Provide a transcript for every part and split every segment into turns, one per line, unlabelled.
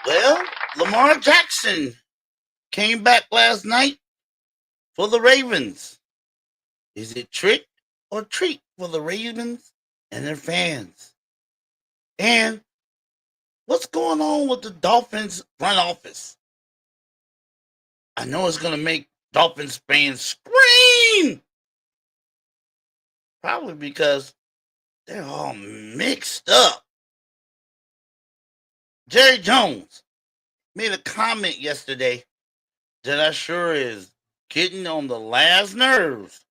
Well, Lamar Jackson came back last night for the Ravens. Is it trick or treat for the Ravens and their fans? And what's going on with the Dolphins front office? I know it's going to make Dolphins fans scream. Probably because they're all mixed up. Jerry Jones made a comment yesterday that I sure is getting on the last nerves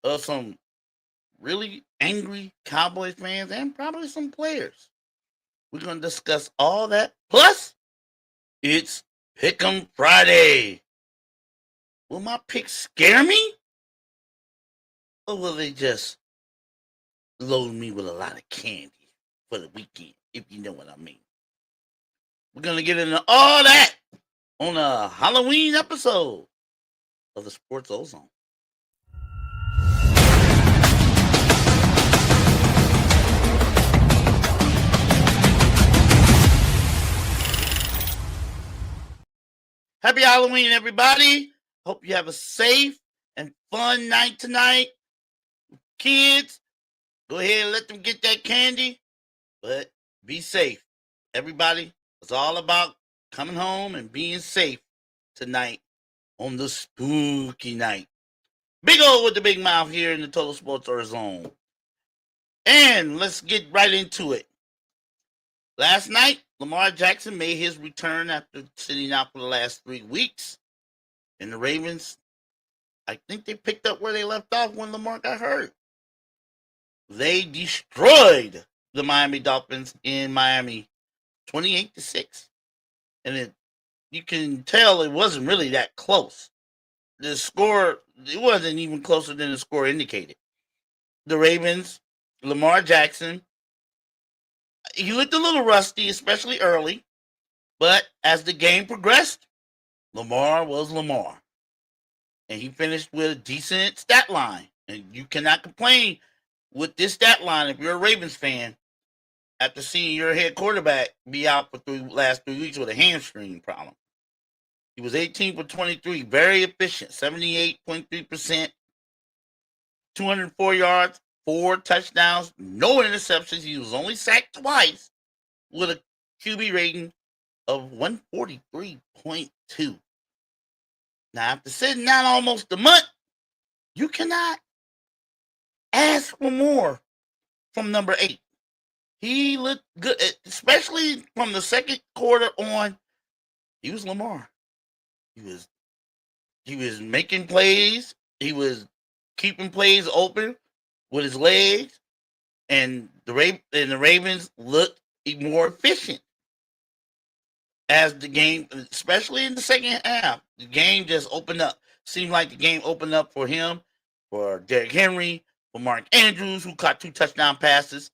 of some really angry Cowboys fans and probably some players. We're going to discuss all that. Plus, it's Pick'em Friday. Will my picks scare me? Or will they just load me with a lot of candy for the weekend, if you know what I mean? We're going to get into all that on a Halloween episode of the Sports Ozone. Happy Halloween, everybody. Hope you have a safe and fun night tonight. Kids, go ahead and let them get that candy, but be safe. Everybody, it's all about coming home and being safe tonight on the spooky night. Big O with the big mouth here in the Total Sports Zone. And let's get right into it. Last night, Lamar Jackson made his return after sitting out for the last 3 weeks. And the Ravens, I think they picked up where they left off when Lamar got hurt. They destroyed the Miami Dolphins in Miami 28-6. And you can tell it wasn't really that close. The score, it wasn't even closer than the score indicated. The Ravens, Lamar Jackson, he looked a little rusty, especially early. But as the game progressed, Lamar was Lamar. And he finished with a decent stat line. And you cannot complain with this stat line if you're a Ravens fan after seeing your head quarterback be out for the last 3 weeks with a hamstring problem. He was 18 for 23, very efficient, 78.3%, 204 yards, 4 touchdowns, no interceptions. He was only sacked twice with a QB rating of 143.2. Now, after sitting out almost a month, you cannot ask for more from number 8. He looked good, especially from the second quarter on. He was Lamar. He was making plays. He was keeping plays open with his legs, and the Ravens looked more efficient as the game, especially in the second half. The game just opened up. Seemed like the game opened up for him, for Derrick Henry, for Mark Andrews, who caught 2 touchdown passes,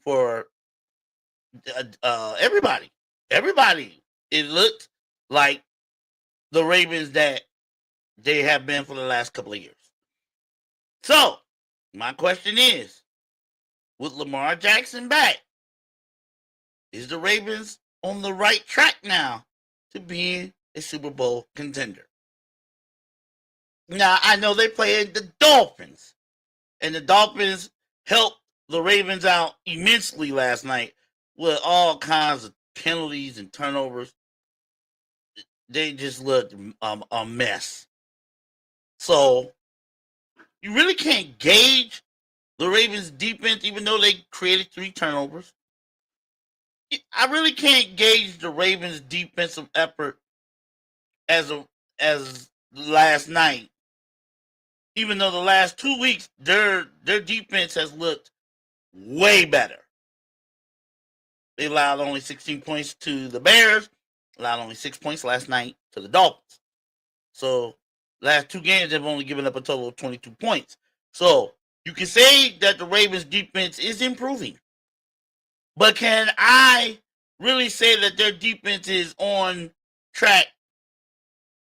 for everybody. Everybody. It looked like the Ravens that they have been for the last couple of years. So, my question is, with Lamar Jackson back, is the Ravens on the right track now to being a Super Bowl contender? Now, I know they played the Dolphins, and the Dolphins helped the Ravens out immensely last night with all kinds of penalties and turnovers. They just looked a mess. So, you really can't gauge the Ravens' defense, even though they created 3 turnovers. I really can't gauge the Ravens' defensive effort as last night, even though the last 2 weeks their defense has looked way better. They allowed only 16 points to the Bears, allowed only 6 points last night to the Dolphins. So last 2 games they've only given up a total of 22 points. So you can say that the Ravens defense is improving. But can I really say that their defense is on track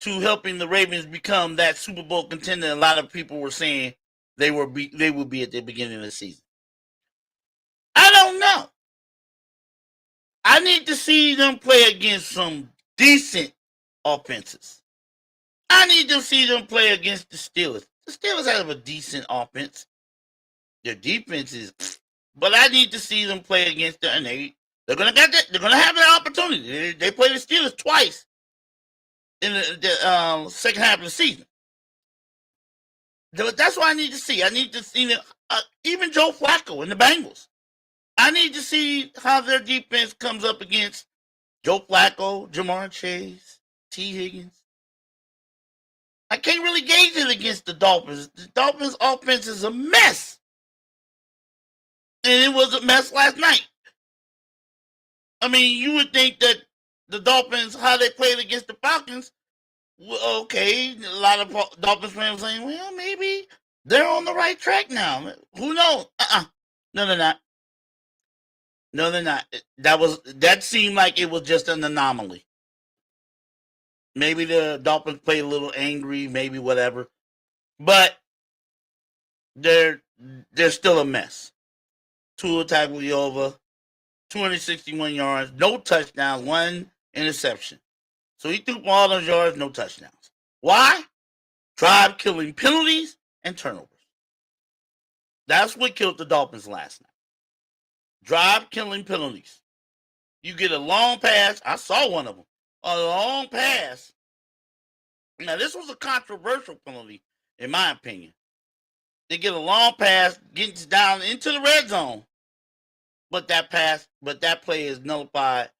to helping the Ravens become that Super Bowl contender? A lot of people were saying they would be at the beginning of the season. I don't know. I need to see them play against some decent offenses. I need to see them play against the Steelers. The Steelers have a decent offense. Their defense is, but I need to see them play against them, and they're gonna get that. They're gonna have that opportunity. They play the Steelers twice in the second half of the season. That's what I need to see. I need to see even Joe Flacco and the Bengals. I need to see how their defense comes up against Joe Flacco, Jamar Chase, T. Higgins. I can't really gauge it against the Dolphins. The Dolphins' offense is a mess. And it was a mess last night. I mean, you would think that the Dolphins, how they played against the Falcons, okay, a lot of Dolphins fans saying, well, maybe they're on the right track now. Who knows? No, they're not. No, they're not. That seemed like it was just an anomaly. Maybe the Dolphins played a little angry, maybe whatever. But they're still a mess. Tua Tagovailoa, 261 yards, no touchdowns, 1 interception. So he threw for all those yards, no touchdowns. Why? Drive-killing penalties and turnovers. That's what killed the Dolphins last night. Drive-killing penalties. You get a long pass. I saw one of them. A long pass. Now, this was a controversial penalty, in my opinion. They get a long pass, gets down into the red zone. But that play is nullified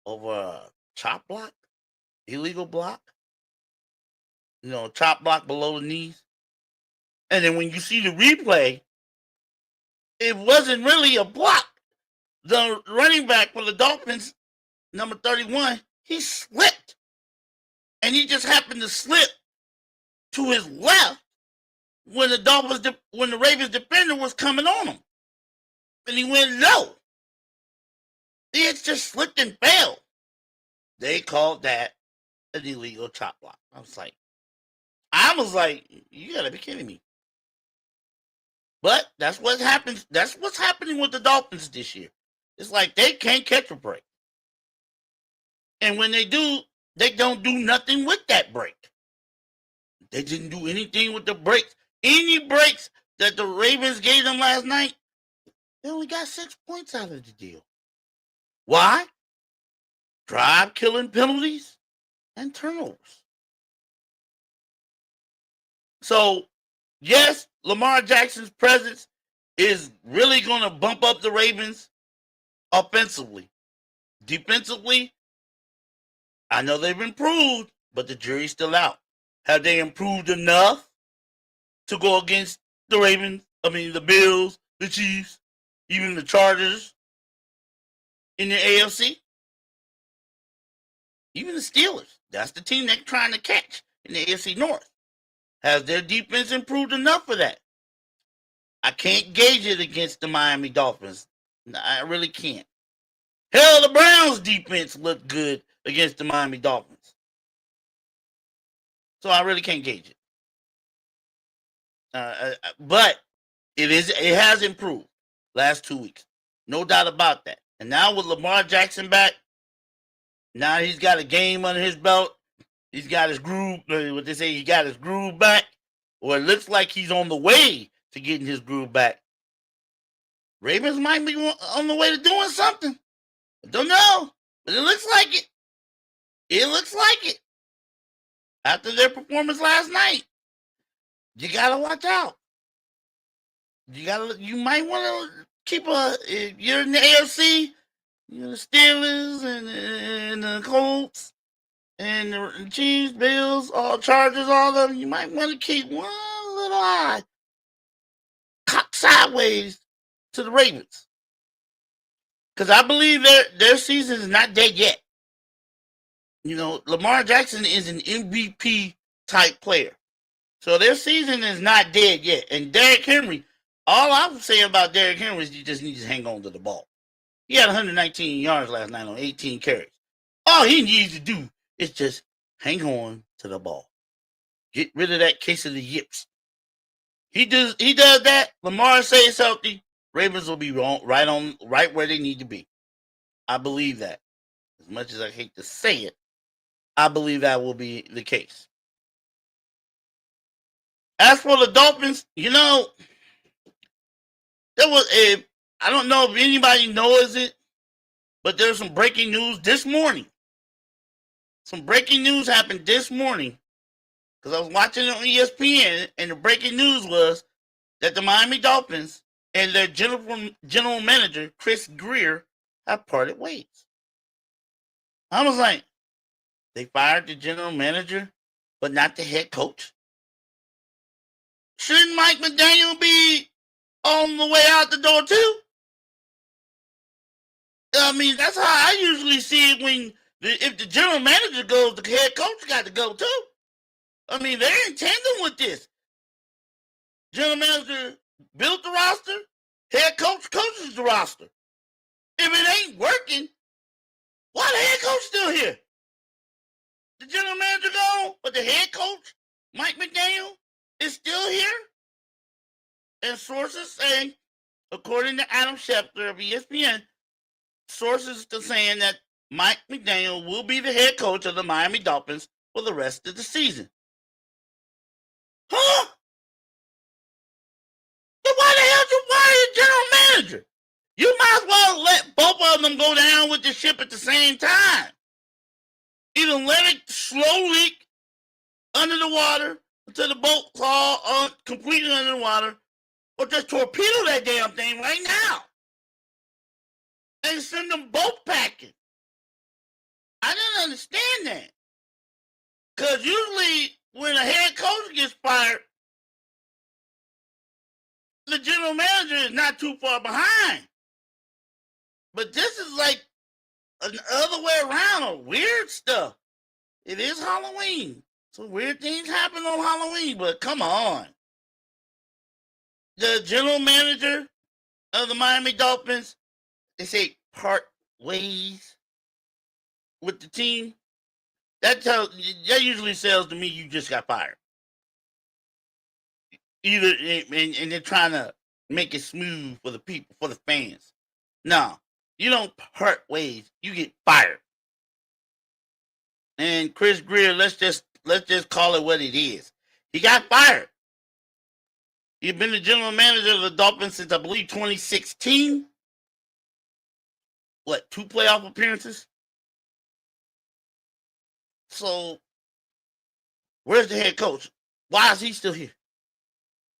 over a chop block, illegal block. Chop block below the knees. And then when you see the replay, it wasn't really a block. The running back for the Dolphins, number 31, he slipped. And he just happened to slip to his left when the Ravens defender was coming on him. And he went low. He had just slipped and fell. They called that an illegal chop block. I was like, you gotta be kidding me. But that's what happens. That's what's happening with the Dolphins this year. It's like they can't catch a break. And when they do, they don't do nothing with that break. They didn't do anything with the breaks. Any breaks that the Ravens gave them last night, they only got 6 points out of the deal. Why? Drive-killing penalties and turnovers. So, yes, Lamar Jackson's presence is really going to bump up the Ravens offensively. Defensively, I know they've improved, but the jury's still out. Have they improved enough to go against the Ravens? I mean, the Bills, the Chiefs, even the Chargers in the AFC? Even the Steelers. That's the team they're trying to catch in the AFC North. Has their defense improved enough for that? I can't gauge it against the Miami Dolphins. I really can't. Hell, the Browns' defense looked good against the Miami Dolphins. So I really can't gauge it. But it has improved last 2 weeks. No doubt about that. And now with Lamar Jackson back, now he's got a game under his belt. He's got his groove, what they say, he got his groove back. Or it looks like he's on the way to getting his groove back. Ravens might be on the way to doing something. I don't know. But it looks like it. It looks like it. After their performance last night, you got to watch out. You might want to if you're in the AFC, the Steelers and the Colts and the Chiefs, Bills, all Chargers, all of them, you might want to keep one little eye cocked sideways to the Ravens. Because I believe their season is not dead yet. Lamar Jackson is an MVP type player. So their season is not dead yet. And Derrick Henry, all I would say about Derrick Henry is you just need to hang on to the ball. He had 119 yards last night on 18 carries. All he needs to do is just hang on to the ball. Get rid of that case of the yips. He does that. Lamar stays healthy. Ravens will be right where they need to be. I believe that. As much as I hate to say it, I believe that will be the case. As for the Dolphins, there was a, I don't know if anybody knows it, but there's some breaking news this morning. Some breaking news happened this morning because I was watching it on ESPN, and the breaking news was that the Miami Dolphins and their general manager, Chris Grier, have parted ways. I was like, they fired the general manager, but not the head coach? Shouldn't Mike McDaniel be on the way out the door too? I mean, that's how I usually see it when if the general manager goes, the head coach got to go too. I mean, they're in tandem with this. General manager built the roster, head coach coaches the roster. If it ain't working, why the head coach still here? The general manager gone, but the head coach, Mike McDaniel, is still here? And sources saying, according to Adam Schefter of ESPN, sources are saying that Mike McDaniel will be the head coach of the Miami Dolphins for the rest of the season. Huh? But why the hell you fire the general manager? You might as well let both of them go down with the ship at the same time. Either let it slowly under the water until the boat claw completely under the water, or just torpedo that damn thing right now and send them both packing. I didn't understand that. Because usually when a head coach gets fired, the general manager is not too far behind. But this is like the other way around of weird stuff. It is Halloween. So weird things happen on Halloween, but come on. The general manager of the Miami Dolphins, they say part ways with the team. That usually says to me you just got fired. Either and they're trying to make it smooth for the people, for the fans. No, you don't part ways. You get fired. And Chris Grier, let's just call it what it is. He got fired. He's been the general manager of the Dolphins since I believe 2016. What, 2 playoff appearances? So where's the head coach? Why is he still here?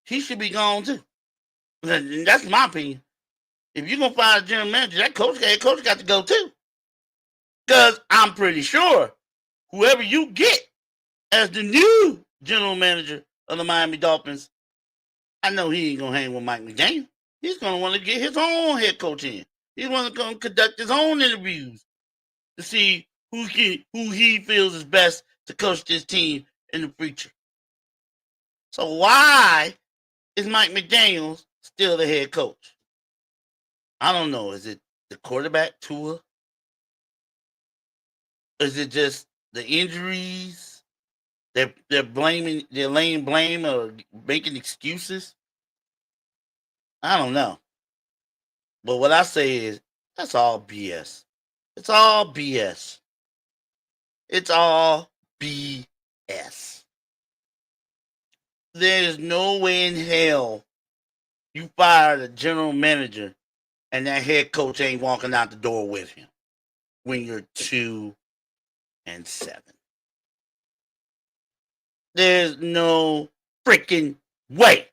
He should be gone too. And that's my opinion. If you're gonna fire a general manager, that head coach got to go too. Because I'm pretty sure whoever you get as the new general manager of the Miami Dolphins, I know he ain't gonna hang with Mike McDaniel. He's gonna want to get his own head coach in. He's gonna conduct his own interviews to see who he feels is best to coach this team in the future. So why is Mike McDaniel still the head coach? I don't know. Is it the quarterback, Tua? Is it just the injuries? They're laying blame or making excuses? I don't know. But what I say is that's all BS. It's all BS. It's all BS. There's no way in hell you fire the general manager and that head coach ain't walking out the door with him when you're 2-7. There's no freaking way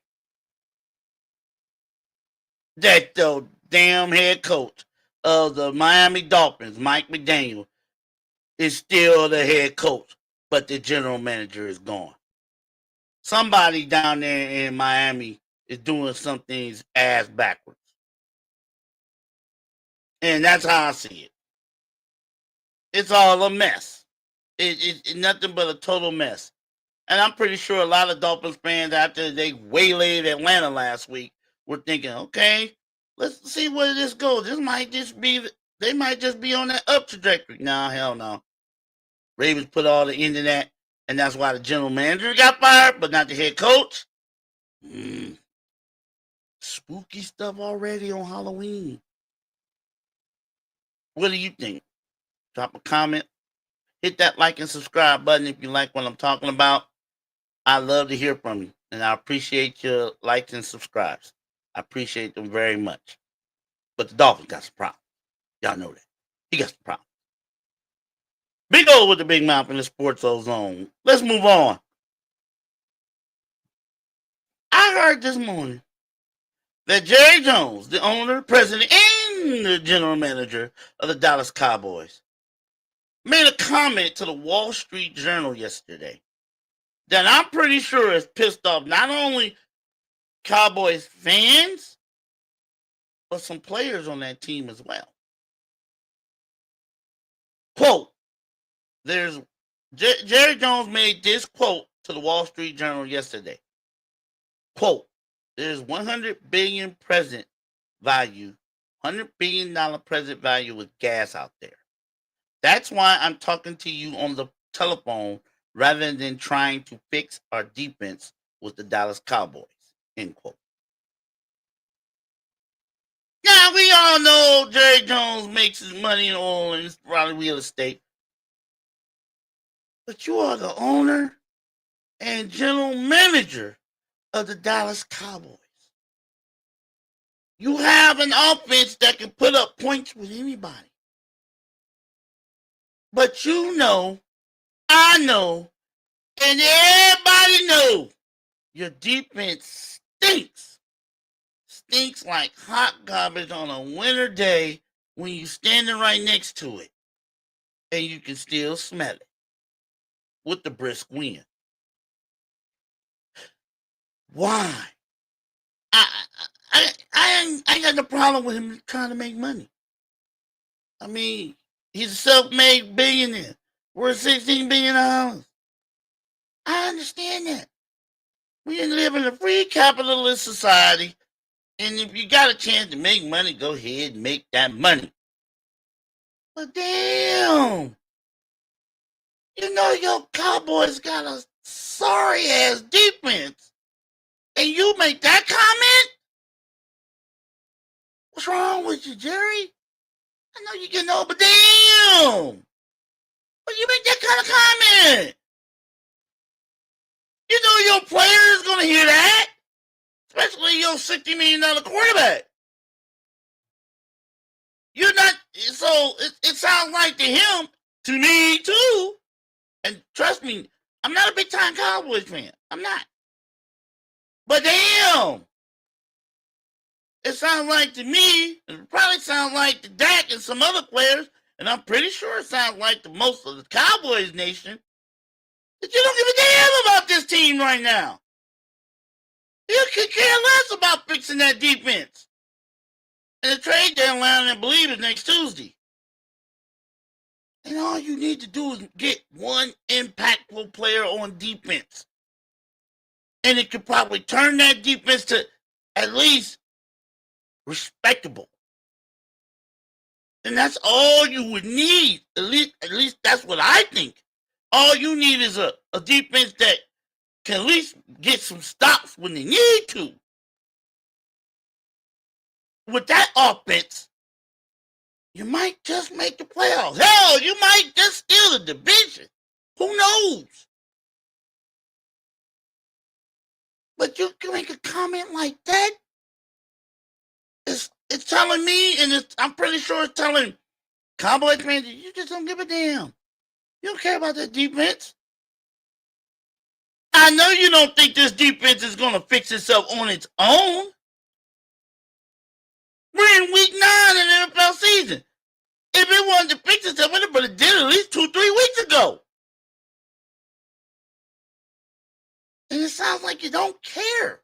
that the damn head coach of the Miami Dolphins, Mike McDaniel, is still the head coach, but the general manager is gone. Somebody down there in Miami is doing some things ass backwards. And that's how I see it. It's all a mess. It's nothing but a total mess. And I'm pretty sure a lot of Dolphins fans, after they waylaid Atlanta last week, were thinking, okay, let's see where this goes. They might just be on that up trajectory. No, hell no. Ravens put all the end in that, and that's why the general manager got fired, but not the head coach. Spooky stuff already on Halloween. What do you think? Drop a comment. Hit that like and subscribe button if you like what I'm talking about. I love to hear from you, and I appreciate your likes and subscribes. I appreciate them very much. But the Dolphins got some problems. Y'all know that. He got some problems. Big O with the big mouth in the Sports Zone. Let's move on. I heard this morning that Jerry Jones, the owner, president, and the general manager of the Dallas Cowboys, made a comment to the Wall Street Journal yesterday that I'm pretty sure has pissed off not only Cowboys fans, but some players on that team as well. Quote, Jerry Jones made this quote to the Wall Street Journal yesterday. Quote, there's $100 billion present value, $100 billion present value with gas out there. That's why I'm talking to you on the telephone rather than trying to fix our defense with the Dallas Cowboys, end quote. Now, we all know Jerry Jones makes his money in oil and probably real estate. But you are the owner and general manager of the Dallas Cowboys. You have an offense that can put up points with anybody. But you know, I know, and everybody knows your defense stinks. Stinks like hot garbage on a winter day when you're standing right next to it. And you can still smell it with the brisk wind. Why? I ain't got no problem with him trying to make money. I mean, he's a self-made billionaire. Worth $16 billion. I understand that. We live in a free capitalist society, and if you got a chance to make money, go ahead and make that money. But damn, you know your Cowboys got a sorry-ass defense, and you make that comment? What's wrong with you, Jerry? I know you getting old, but damn! But you make that kind of comment. You know your player is going to hear that, especially your $60 million quarterback. You're not, so it sounds like to him, to me too, and trust me, I'm not a big time Cowboys fan. I'm not. But damn, it sounds like to me, it probably sounds like to Dak and some other players, and I'm pretty sure it sounds like to most of the Cowboys nation, that you don't give a damn about this team right now. You could care less about fixing that defense. And the trade deadline, I believe, is next Tuesday. And all you need to do is get one impactful player on defense. And it could probably turn that defense to at least respectable. And that's all you would need. At least that's what I think. All you need is a defense that can at least get some stops when they need to. With that offense, you might just make the playoffs. Hell, you might just steal the division. Who knows? But you can make a comment like that. It's telling me, and I'm pretty sure it's telling Cowboys fans, you just don't give a damn. You don't care about that defense. I know you don't think this defense is going to fix itself on its own. We're in week 9 in the NFL season. If it wanted to fix itself, it would have did it at least 2-3 weeks ago. And it sounds like you don't care.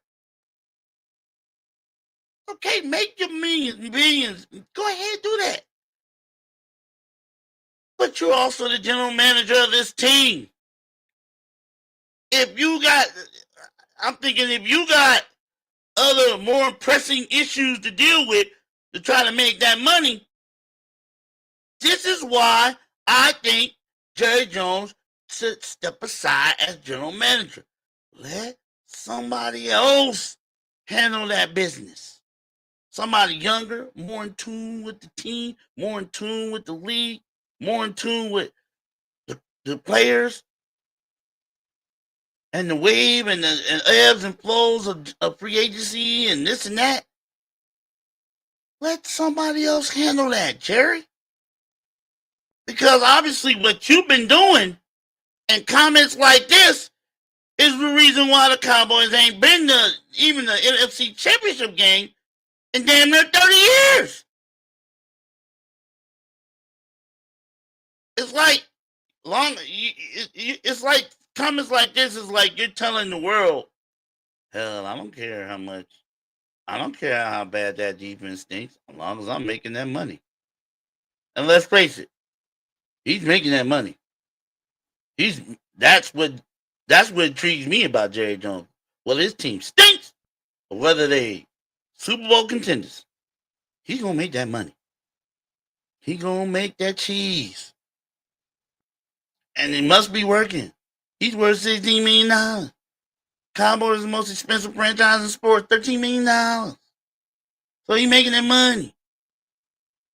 Okay, make your billions. Go ahead, do that. But you're also the general manager of this team. I'm thinking if you got other more pressing issues to deal with to try to make that money, this is why I think Jerry Jones should step aside as general manager. Let somebody else handle that business. Somebody younger, more in tune with the team, more in tune with the league, more in tune with the players and the wave and the ebbs and flows of free agency and this and that. Let somebody else handle that, Jerry. Because obviously what you've been doing and comments like this is the reason why the Cowboys ain't been to even the NFC Championship game in damn near 30 years. It's like it's like comments like this is like you're telling the world, hell, I don't care how bad that defense stinks, as long as I'm making that money. And let's face it, he's making that money. That's what intrigues me about Jerry Jones. Whether his team stinks or whether they Super Bowl contenders, he's gonna make that money. He gonna make that cheese. And it must be working. He's worth $16 million. Cowboys is the most expensive franchise in sports, $13 million. So he's making that money.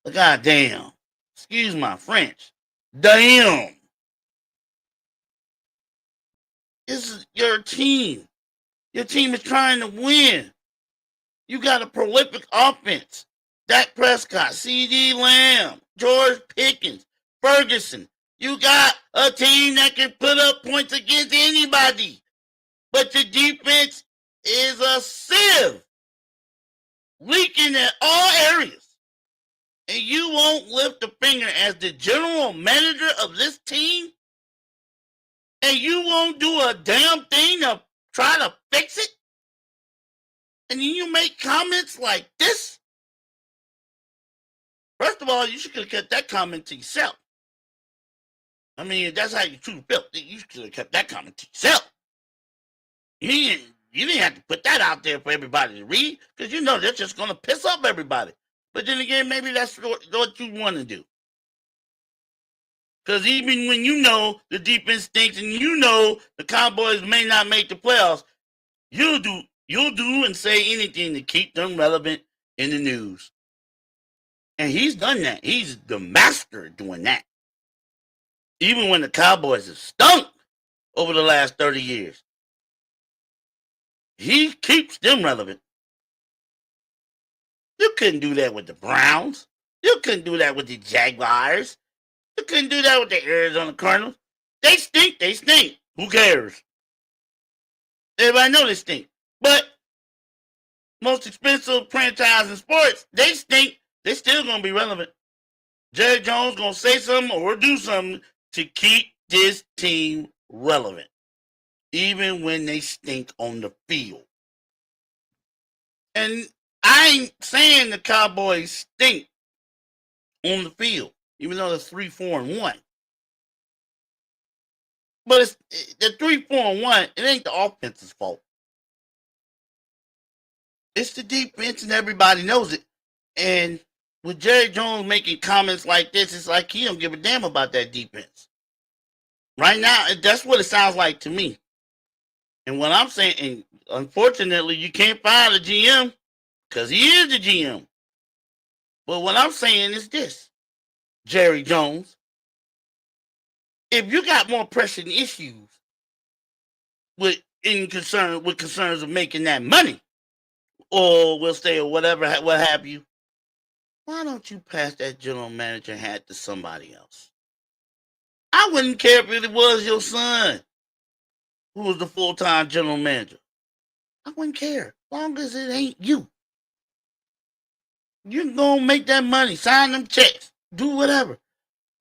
But goddamn, excuse my French, damn. This is your team. Your team is trying to win. You got a prolific offense. Dak Prescott, C.D. Lamb, George Pickens, Ferguson. You got a team that can put up points against anybody. But your defense is a sieve, leaking in all areas. And you won't lift a finger as the general manager of this team? And you won't do a damn thing to try to fix it? And you make comments like this? First of all, you should have kept that comment to yourself. I mean, if that's how you truly felt, you should have kept that comment to yourself. You didn't have to put that out there for everybody to read, because you know that's just going to piss off everybody. But then again, maybe that's what you want to do. Because even when you know the defense stinks and you know the Cowboys may not make the playoffs, you'll do and say anything to keep them relevant in the news. And he's done that. He's the master at doing that. Even when the Cowboys have stunk over the last 30 years, he keeps them relevant. You couldn't do that with the Browns. You couldn't do that with the Jaguars. You couldn't do that with the Arizona Cardinals. They stink. They stink. Who cares? Everybody knows they stink. But most expensive franchise in sports, they stink. They still going to be relevant. Jerry Jones going to say something or do something to keep this team relevant, even when they stink on the field. And I ain't saying the Cowboys stink on the field, even though they're 3-4-1. But it's the 3-4-1. It ain't the offense's fault. It's the defense, and everybody knows it. And with Jerry Jones making comments like this, it's like he don't give a damn about that defense. Right now, that's what it sounds like to me. And what I'm saying, and unfortunately, you can't fire the GM because he is the GM. But what I'm saying is this, Jerry Jones, if you got more pressing issues with concerns of making that money, or we'll say or whatever, what have you, why don't you pass that general manager hat to somebody else? I wouldn't care if it was your son who was the full-time general manager. I wouldn't care, as long as it ain't you. You can go and make that money, sign them checks, do whatever.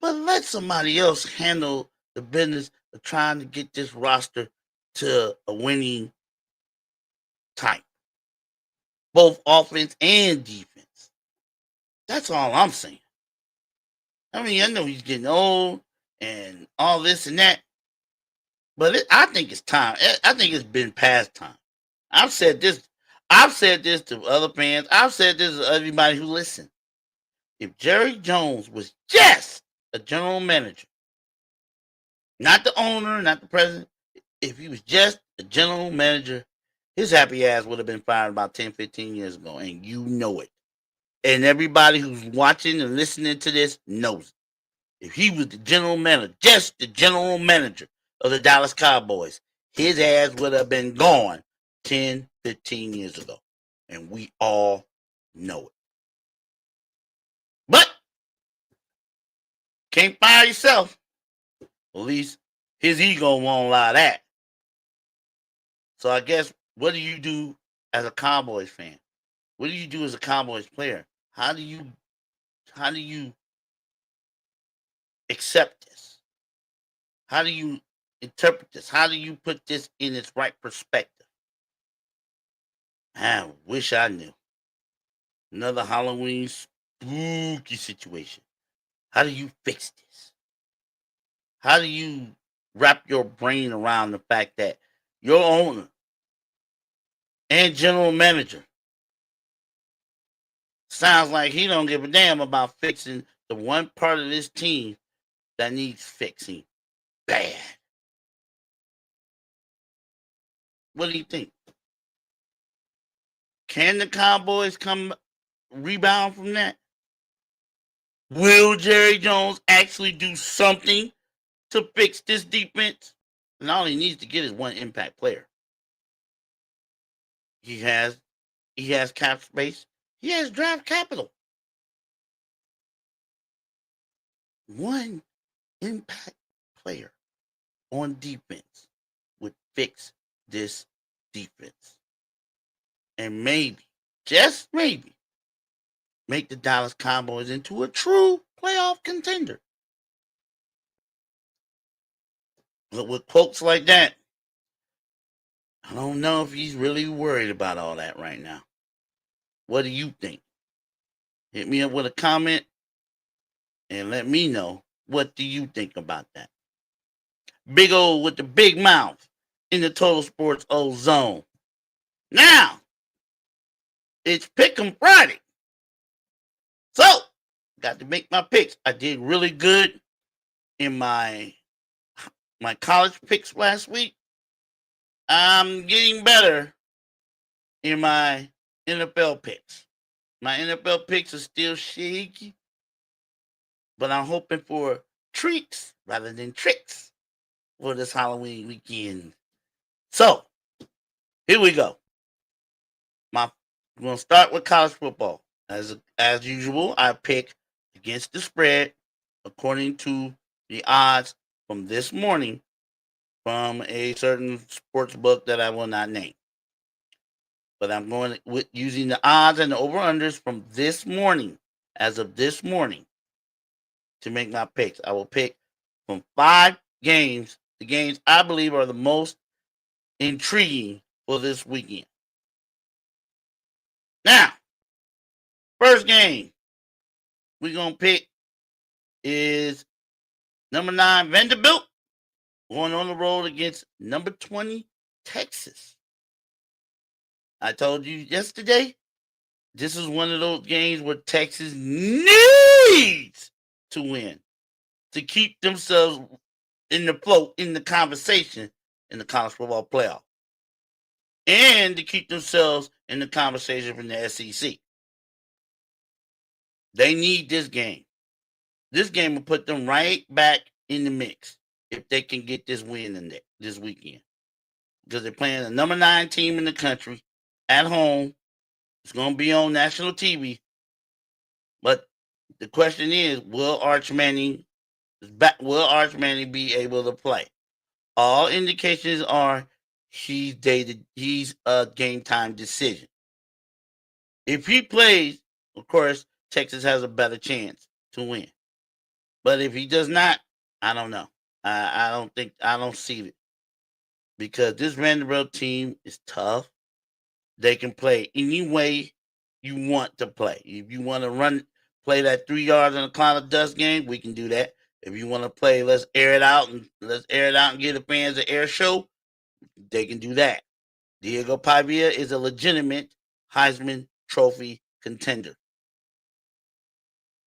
But let somebody else handle the business of trying to get this roster to a winning type, both offense and defense. That's all I'm saying. I mean, I know he's getting old and all this and that, but I think it's time. I think it's been past time. I've said this to other fans. I've said this to everybody who listens. If Jerry Jones was just a general manager, not the owner, not the president, if he was just a general manager, his happy ass would have been fired about 10, 15 years ago, and you know it. And everybody who's watching and listening to this knows it. If he was the general manager, just the general manager of the Dallas Cowboys, his ass would have been gone 10, 15 years ago. And we all know it. But can't fire yourself. At least his ego won't allow that. So I guess, what do you do as a Cowboys fan? What do you do as a Cowboys player? How do you accept this? How do you interpret this? How do you put this in its right perspective? I wish I knew. Another Halloween spooky situation. How do you fix this? How do you wrap your brain around the fact that your owner and general manager sounds like he don't give a damn about fixing the one part of this team that needs fixing bad? What do you think? Can the Cowboys come rebound from that? Will Jerry Jones actually do something to fix this defense? And all he needs to get is one impact player. He has cap space. He has draft capital. One impact player on defense would fix this defense. And maybe, just maybe, make the Dallas Cowboys into a true playoff contender. But with quotes like that, I don't know if he's really worried about all that right now. What do you think? Hit me up with a comment and let me know, what do you think about that? Big O with the big mouth in the Total Sports O Zone. Now, it's Pick'em Friday. So, got to make my picks. I did really good in my college picks last week. I'm getting better in my NFL picks. My NFL picks are still shaky, but I'm hoping for treats rather than tricks for this Halloween weekend. So, here we go. We're going to start with college football. As usual, I pick against the spread according to the odds from this morning from a certain sports book that I will not name. But I'm going with using the odds and the over-unders from this morning, as of this morning, to make my picks. I will pick from 5 games, the games I believe are the most intriguing for this weekend. Now, first game we're going to pick is number 9, Vanderbilt, going on the road against number 20, Texas. I told you yesterday, this is one of those games where Texas needs to win to keep themselves in the float, in the conversation in the college football playoff, and to keep themselves in the conversation from the SEC. They need this game. This game will put them right back in the mix if they can get this win in there this weekend, because they're playing the number 9 team in the country at home. It's going to be on national TV. But the question is, will Arch Manning be able to play? All indications are he's a game time decision. If he plays, of course, Texas has a better chance to win. But if he does not, I don't know. I don't see it. Because this Vanderbilt team is tough. They can play any way you want to play. If you want to play that 3 yards in a cloud of dust game, we can do that. If you want to play, let's air it out and give the fans an air show, they can do that. Diego Pavia is a legitimate Heisman Trophy contender.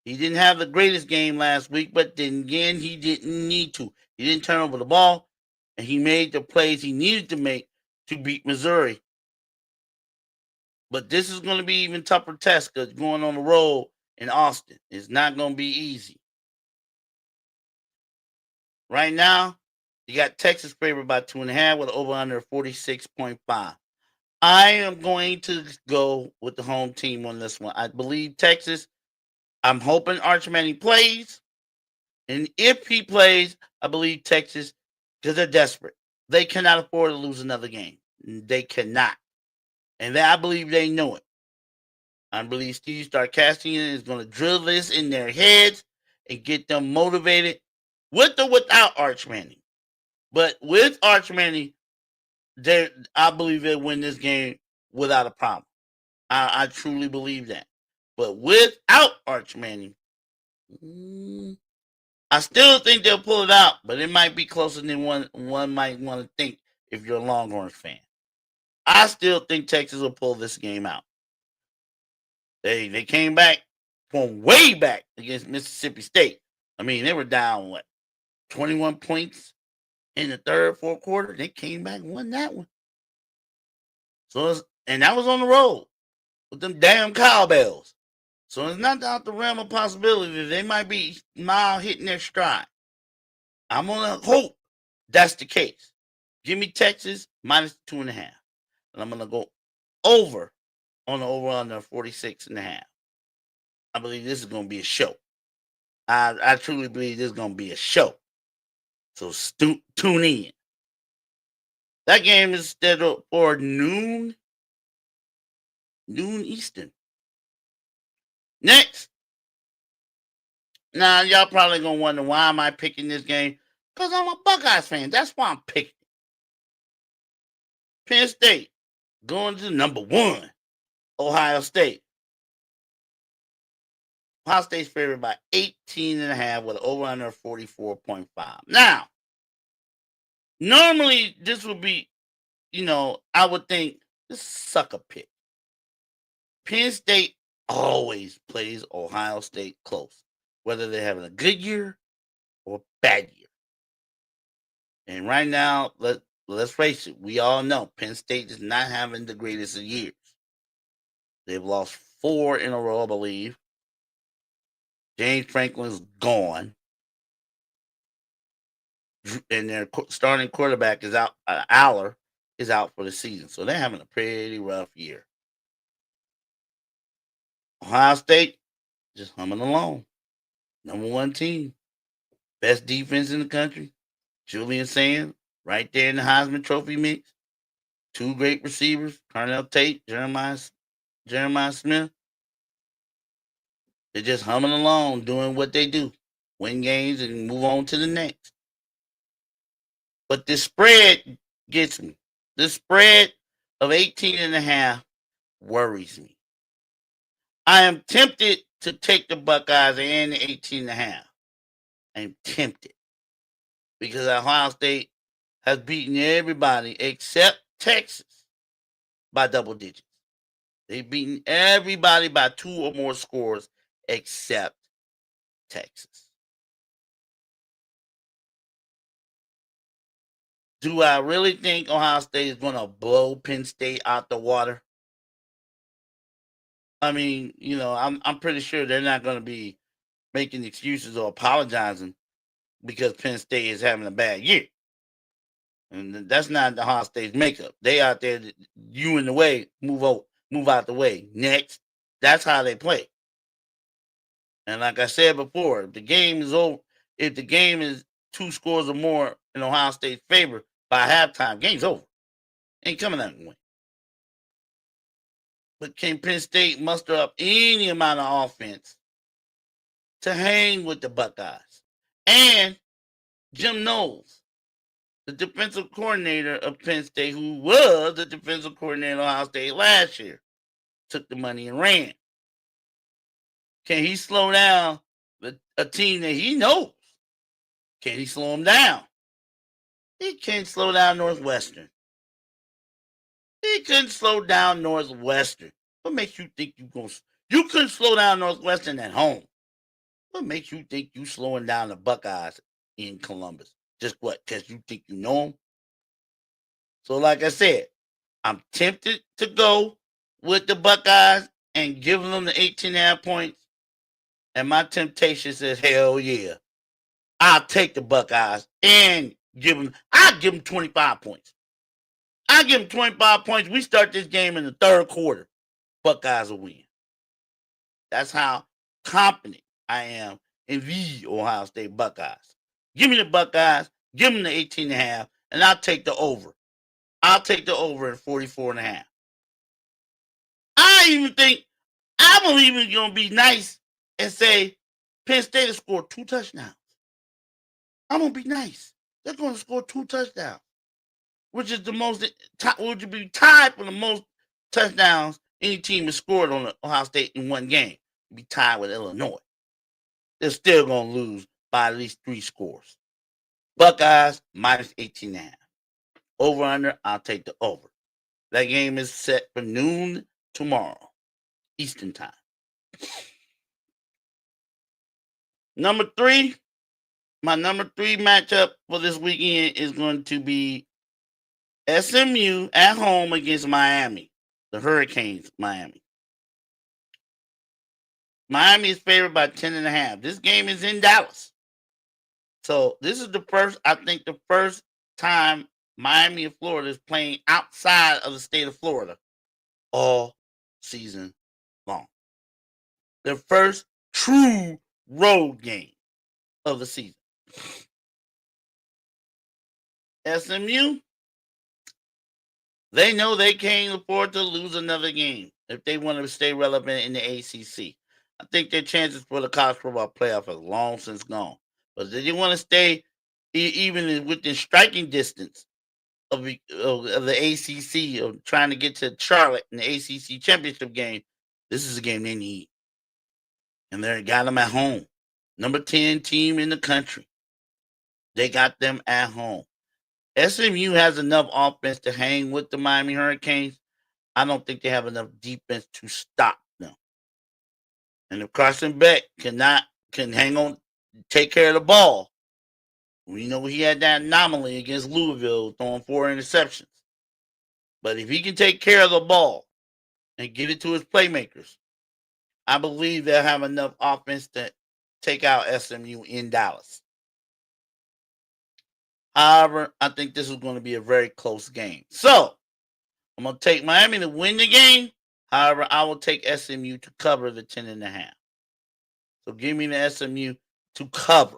He didn't have the greatest game last week, but then again, he didn't need to. He didn't turn over the ball, and he made the plays he needed to make to beat Missouri. But this is going to be even tougher test because going on the road in Austin is not going to be easy. Right now, you got Texas favored by 2.5 with over under 46.5. I am going to go with the home team on this one. I believe Texas. I'm hoping Arch Manning plays. And if he plays, I believe Texas, because they're desperate. They cannot afford to lose another game. They cannot. And I believe they know it. I believe Steve Sarkisian is going to drill this in their heads and get them motivated with or without Arch Manning. But with Arch Manning, I believe they'll win this game without a problem. I truly believe that. But without Arch Manning, I still think they'll pull it out, but it might be closer than one might want to think if you're a Longhorns fan. I still think Texas will pull this game out. They came back from way back against Mississippi State. I mean, they were down 21 points in the third, fourth quarter. They came back and won that one. And that was on the road with them damn cowbells. So it's not out the realm of possibility that they might be mild hitting their stride. I'm gonna hope that's the case. Give me Texas minus 2.5. And I'm gonna go over on the over under 46.5. I believe this is gonna be a show. I truly believe this is gonna be a show. So tune in. That game is scheduled for noon Eastern. Next. Now, y'all probably going to wonder, why am I picking this game? Because I'm a Buckeyes fan. That's why I'm picking. Penn State going to number 1, Ohio State. Ohio State's favored by 18.5 with over under 44.5. Now, normally this would be, I would think this sucker pick. Penn State always plays Ohio State close, whether they're having a good year or a bad year. And right now, let's face it, we all know Penn State is not having the greatest of years. They've lost 4 in a row, I believe. James Franklin's gone. And their starting quarterback is out. Aller is out for the season. So they're having a pretty rough year. Ohio State just humming along. Number 1 team. Best defense in the country. Julian Sands right there in the Heisman Trophy mix. 2 great receivers. Carnell Tate, Jeremiah Smith. They're just humming along, doing what they do. Win games and move on to the next. But this spread gets me. This spread of 18.5 worries me. I am tempted to take the Buckeyes and the 18.5. I'm tempted. Because Ohio State has beaten everybody except Texas by double digits. They've beaten everybody by 2 or more scores except Texas. Do I really think Ohio State is going to blow Penn State out the water? I mean, I'm pretty sure they're not going to be making excuses or apologizing because Penn State is having a bad year. And that's not the Ohio State's makeup. They out there, you in the way, move out the way. Next. That's how they play. And like I said before, if the game is over, if the game is 2 scores or more in Ohio State's favor by halftime, game's over. Ain't coming that way. But can Penn State muster up any amount of offense to hang with the Buckeyes? And Jim Knowles, the defensive coordinator of Penn State, who was the defensive coordinator of Ohio State last year, took the money and ran. Can he slow down a team that he knows? Can he slow them down? He can't slow down Northwestern. He couldn't slow down Northwestern. What makes you think you couldn't slow down Northwestern at home? What makes you think you slowing down the Buckeyes in Columbus? Just what? Because you think you know them? So like I said, I'm tempted to go with the Buckeyes and giving them the 18.5 points. And my temptation says, hell yeah. I'll take the Buckeyes and I'll give them 25 points. I'll give them 25 points. We start this game in the third quarter. Buckeyes will win. That's how confident I am in the Ohio State Buckeyes. Give me the Buckeyes, give them the 18.5, and I'll take the over. I'll take the over at 44.5. I even think I'm even going to be nice and say Penn State will score 2 touchdowns. I'm going to be nice. They're going to score 2 touchdowns, which is the most, which would be tied for the most touchdowns any team has scored on Ohio State in one game. It'd be tied with Illinois. They're still going to lose by at least 3 scores. Buckeyes minus 18.5. Over under, I'll take the over. That game is set for noon tomorrow, Eastern time. Number 3, my number 3 matchup for this weekend is going to be SMU at home against Miami, the Hurricanes, Miami. Miami is favored by 10.5. This game is in Dallas. So this is the first time Miami of Florida is playing outside of the state of Florida all season long. Their first true road game of the season. SMU, they know they can't afford to lose another game if they want to stay relevant in the ACC. I think their chances for the college football playoff are long since gone. But if they want to stay even within striking distance of the ACC, of trying to get to Charlotte in the ACC championship game, this is a game they need. And they got them at home. Number 10 team in the country. They got them at home. SMU has enough offense to hang with the Miami Hurricanes. I don't think they have enough defense to stop them. And if Carson Beck can hang on, take care of the ball, we know he had that anomaly against Louisville, throwing 4 interceptions. But if he can take care of the ball and get it to his playmakers, I believe they'll have enough offense to take out SMU in Dallas. However, I think this is going to be a very close game. So, I'm going to take Miami to win the game. However, I will take SMU to cover the 10.5. So, give me the SMU to cover.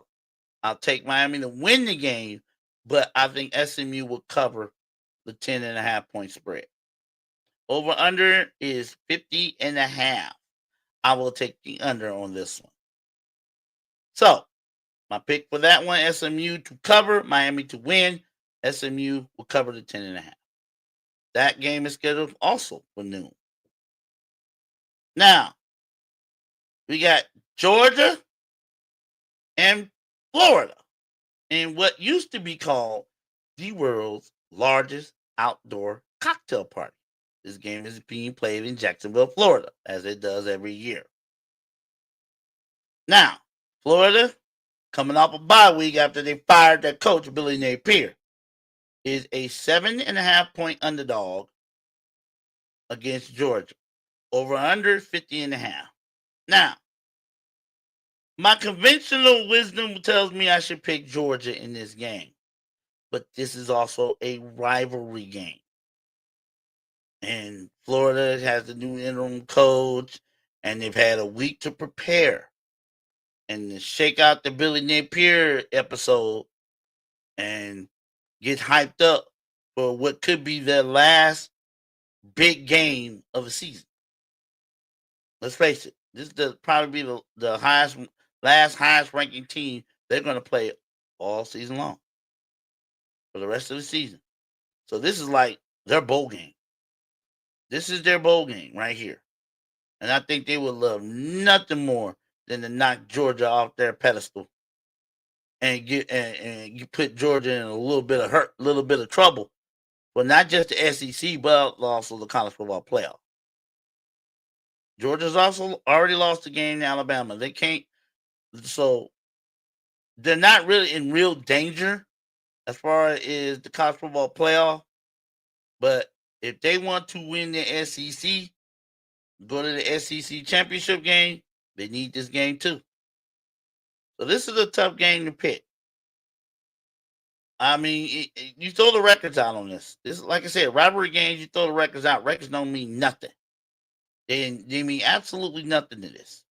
I'll take Miami to win the game, but I think SMU will cover the 10.5 point spread. Over under is 50.5. I will take the under on this one. So, my pick for that one, SMU to cover, Miami to win. SMU will cover the 10.5. That game is scheduled also for noon. Now, we got Georgia and Florida in what used to be called the world's largest outdoor cocktail party. This game is being played in Jacksonville, Florida, as it does every year. Now, Florida, coming off a bye week after they fired their coach, Billy Napier, is a 7.5 point underdog against Georgia. Over under 50.5. Now, my conventional wisdom tells me I should pick Georgia in this game. But this is also a rivalry game. And Florida has the new interim coach, and they've had a week to prepare. And to shake out the Billy Napier episode and get hyped up for what could be their last big game of the season. Let's face it, this is probably be the highest ranking team they're going to play all season long for the rest of the season. So this is like their bowl game. This is their bowl game right here. And I think they would love nothing more than to knock Georgia off their pedestal and you put Georgia in a little bit of trouble. But not just the SEC, but also the college football playoff. Georgia's also already lost the game to Alabama. They can't, so they're not really in real danger as far as the college football playoff. But if they want to win the SEC, go to the SEC championship game, they need this game too. So this is a tough game to pick. I mean, you throw the records out on this. This, like I said, rivalry games, you throw the records out. Records don't mean nothing. They mean absolutely nothing to this.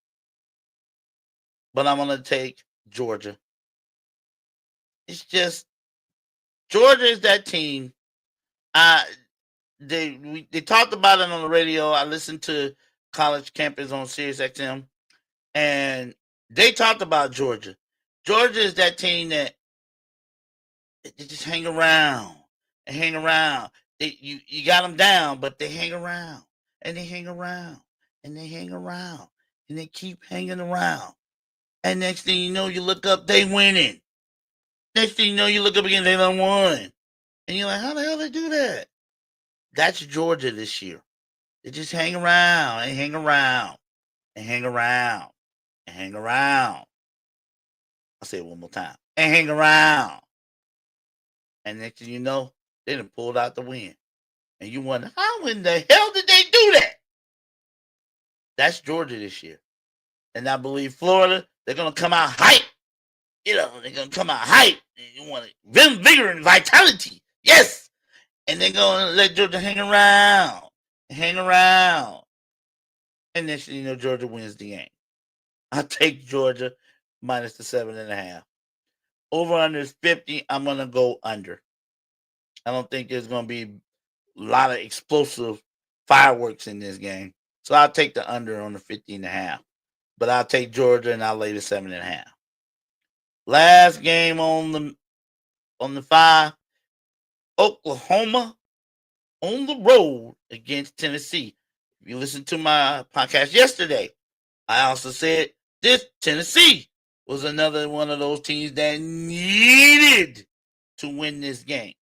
But I'm going to take Georgia. It's just, Georgia is that team. They talked about it on the radio. I listened to College Campus on Sirius XM, and they talked about Georgia. Georgia is that team that they just hang around and hang around. You got them down, but they hang around and they hang around and they hang around and they keep hanging around. And next thing you know, you look up, they winning. Next thing you know, you look up again, they done won. And you're like, how the hell they do that? That's Georgia this year. They just hang around and hang around and hang around and hang around. I'll say it one more time. And hang around. And next thing you know, they done pulled out the win. And you wonder, how in the hell did they do that? That's Georgia this year. And I believe Florida, they're going to come out hype. You know, they're going to come out hype. You want vigor and vitality. Yes. And they're going to let Georgia hang around. Hang around. And next thing you know, Georgia wins the game. I'll take Georgia minus the 7.5. Over under is 50. I'm going to go under. I don't think there's going to be a lot of explosive fireworks in this game. So I'll take the under on the 50.5. But I'll take Georgia and I'll lay the 7.5. Last game on the 5. Oklahoma on the road against Tennessee. If you listened to my podcast yesterday, I also said this Tennessee was another one of those teams that needed to win this game.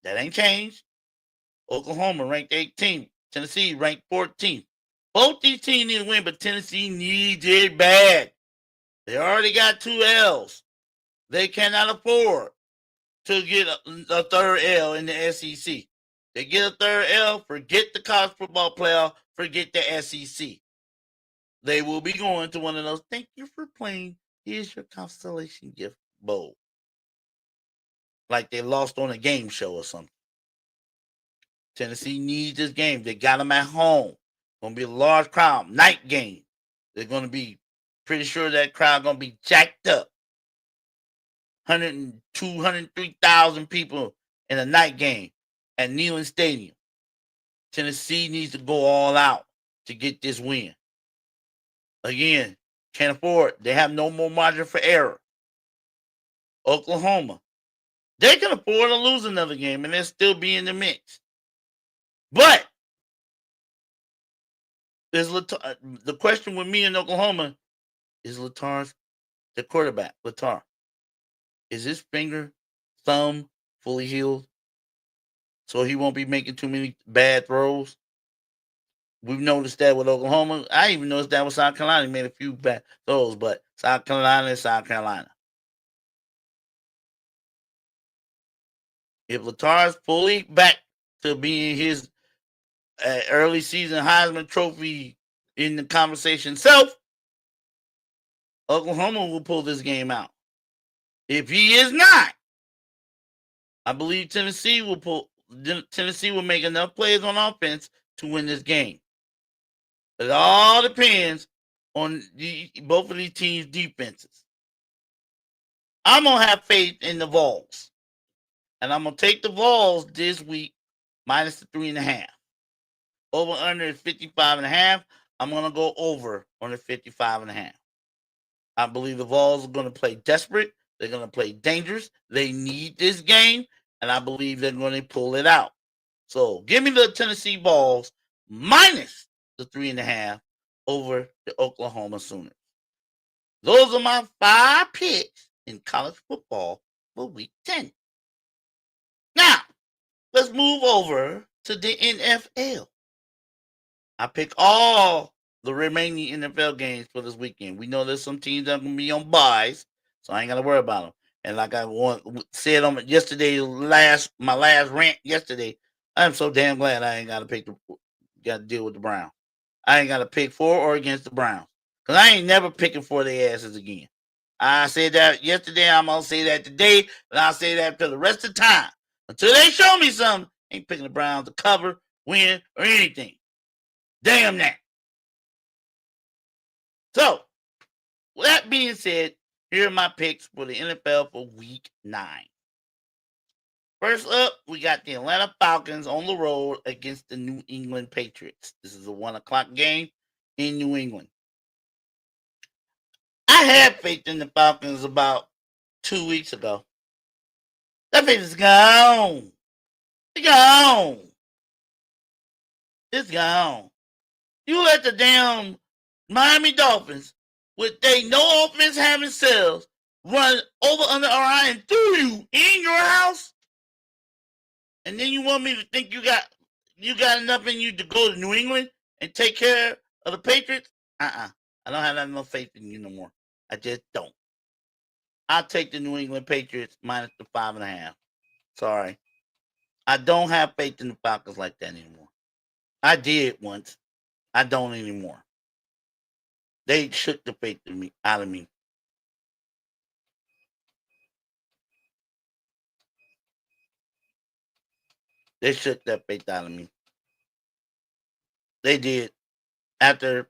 That ain't changed. Oklahoma ranked 18th. Tennessee ranked 14th. Both these teams need to win, but Tennessee needs it bad. They already got 2 L's. They cannot afford to get a third L in the SEC. They get a third L, forget the college football playoff, forget the SEC. They will be going to one of those, thank you for playing, here's your constellation gift bowl. Like they lost on a game show or something. Tennessee needs this game. They got them at home. Going to be a large crowd. Night game. They're going to be pretty sure that crowd going to be jacked up. 102, 103,000 people in a night game at Neyland Stadium. Tennessee needs to go all out to get this win. Again, can't afford. They have no more margin for error. Oklahoma, they can afford to lose another game and they'll still be in the mix. But the question with me in Oklahoma is Latar's the quarterback. Latar, is his finger, thumb fully healed so he won't be making too many bad throws? We've noticed that with Oklahoma. I even noticed that with South Carolina. He made a few bad throws, but South Carolina is South Carolina. If Latar's fully back to being his early season Heisman Trophy in the conversation itself, Oklahoma will pull this game out. If he is not, I believe Tennessee will make enough plays on offense to win this game. It all depends on both of these teams' defenses. I'm going to have faith in the Vols. And I'm going to take the Vols this week minus the 3.5. Over under is 55.5. I'm going to go over on the 55.5. I believe the Vols are going to play desperate. They're going to play dangerous. They need this game. And I believe they're going to pull it out. So give me the Tennessee Vols minus the 3.5 over the Oklahoma Sooners. Those are my 5 picks in college football for week 10. Now, let's move over to the NFL. I pick all the remaining NFL games for this weekend. We know there's some teams that are going to be on buys, so I ain't got to worry about them. And like I said on yesterday, my last rant yesterday, I'm so damn glad I ain't got to deal with the Browns. I ain't got to pick for or against the Browns. Because I ain't never picking for their asses again. I said that yesterday. I'm going to say that today. And I'll say that for the rest of the time. Until they show me something, ain't picking the Browns to cover, win, or anything. Damn that. So, with that being said, here are my picks for the NFL for Week 9. First up, we got the Atlanta Falcons on the road against the New England Patriots. This is a 1 o'clock game in New England. I had faith in the Falcons about 2 weeks ago. That faith is gone. It's gone. It's gone. You let the damn Miami Dolphins, with they no offense having sales, run over under our eye and through you in your house, and then you want me to think you got enough in you to go to New England and take care of the Patriots? I don't have no faith in you no more. I just don't. I'll take the New England Patriots minus the 5.5. Sorry. I don't have faith in the Falcons like that anymore. I did once. I don't anymore. They shook the faith out of me. They shook that faith out of me. They did. After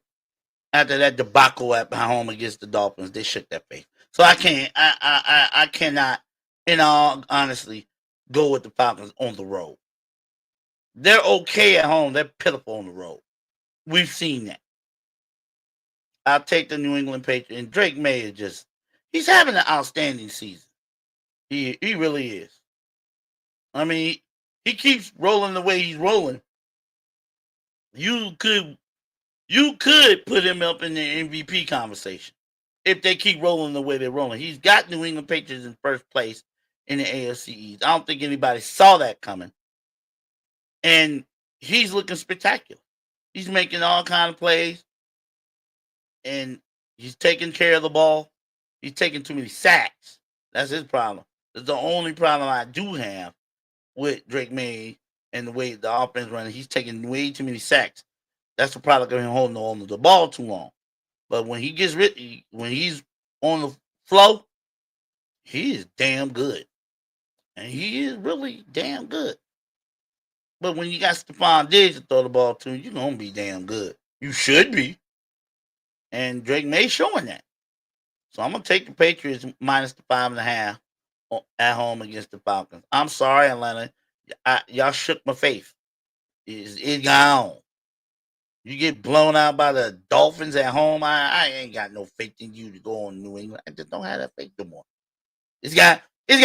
that debacle at home against the Dolphins, they shook that faith. So I can't. I cannot, in all honestly, go with the Falcons on the road. They're okay at home. They're pitiful on the road. We've seen that. I'll take the New England Patriots. And Drake May is just—he's having an outstanding season. He really is. I mean, he keeps rolling the way he's rolling. You could put him up in the MVP conversation if they keep rolling the way they're rolling. He's got New England Patriots in first place in the AFC East. I don't think anybody saw that coming. And he's looking spectacular. He's making all kind of plays. And he's taking care of the ball. He's taking too many sacks. That's his problem. That's the only problem I do have with Drake May and the way the offense running. He's taking way too many sacks. That's the product of him holding on to the ball too long. But when he gets when he's on the flow, he is damn good. And he is really damn good. But when you got Stephon Diggs to throw the ball to, you're going to be damn good. You should be. And Drake May showing that. So I'm going to take the Patriots minus the 5.5 at home against the Falcons. I'm sorry, Atlanta. Y'all shook my faith. It's gone. You get blown out by the Dolphins at home. I ain't got no faith in you to go on New England. I just don't have that faith no more. It's gone. It's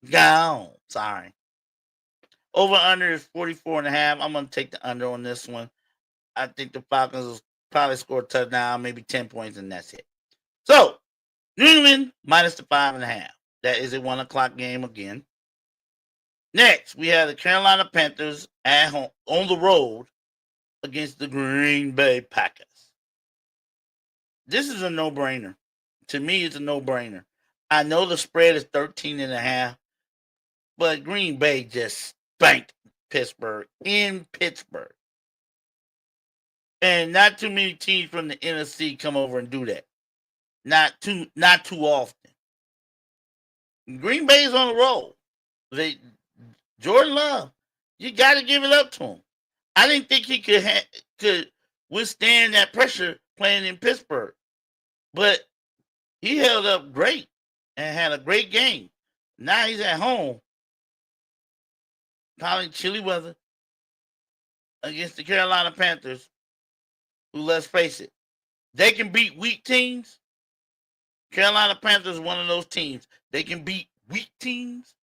gone. Sorry. Over under is 44.5. I'm going to take the under on this one. I think the Falcons will probably score a touchdown, maybe 10 points, and that's it. So, New England minus the 5.5. That is a 1 o'clock game again. Next, we have the Carolina Panthers at home on the road against the Green Bay Packers. This is a no-brainer. To me, it's a no-brainer. I know the spread is 13.5, but Green Bay just spanked Pittsburgh in Pittsburgh. And not too many teams from the NFC come over and do that. Not too often. Green Bay's on the roll. Jordan Love, you got to give it up to him. I didn't think he could withstand that pressure playing in Pittsburgh, but he held up great and had a great game. Now he's at home, probably chilly weather, against the Carolina Panthers, who, let's face it, they can beat weak teams. Carolina Panthers is one of those teams. They can beat weak teams,